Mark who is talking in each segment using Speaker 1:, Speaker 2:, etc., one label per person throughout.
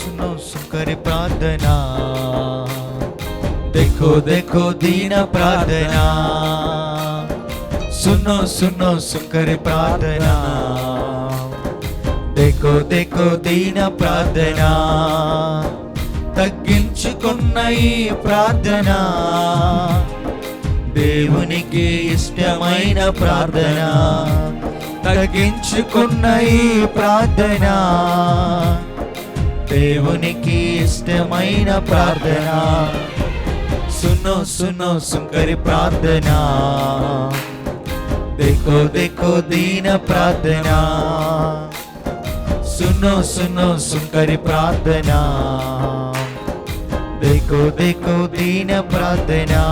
Speaker 1: सुनो सुकर प्रार्थना, देखो देखो दीन प्रार्थना, सुनो सुनो सुकर प्रार्थना, देखो देखो दीन प्रार्थना, తగ్గించుకున్న ఈ ప్రార్థన దేవునికి ఇష్టమైన ప్రార్థన, తగ్గించుకున్న ఈ ప్రార్థన దేవునికి ఇష్టమైన ప్రార్థన. सुनो सुनो सुकर प्रार्थना, देखो देखो दीन प्रार्थना, सुनो सुनो सुकर प्रार्थना, देखो देखो दीन प्रार्थना.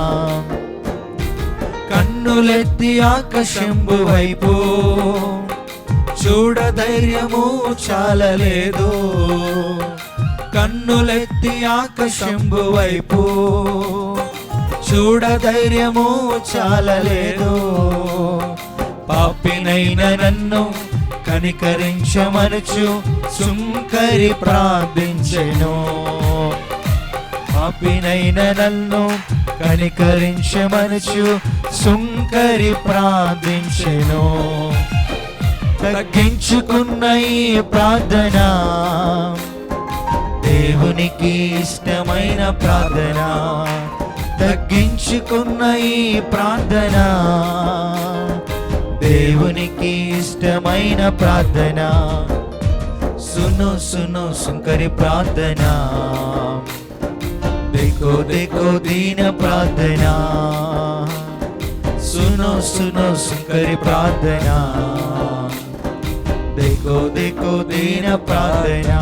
Speaker 1: కన్నులెత్తి ఆకాశంబు వైపు చూడ ధైర్యము చాలలేదు, కన్నులెత్తి ఆకాశంబు వైపు చూడ ధైర్యము చాలలేదు. పాపినైన నన్ను కనికరించమనుచు సుంకరి ప్రార్థించెను, పాపినైన నన్ను కనికరించమనుచు సుంకరి ప్రార్థించెను. తగ్గించుకున్న ఈ ప్రార్థన దేవునికి ఇష్టమైన ప్రార్థన, తగ్గించుకున్న ఈ ప్రార్థన దేవునికి ఇష్టమైన ప్రార్థన. सुनो सुनो सुकर प्रार्थना, देखो देखो दीन प्रार्थना, सुनो सुनो सुकर प्रार्थना, देखो देखो दीन प्रार्थना.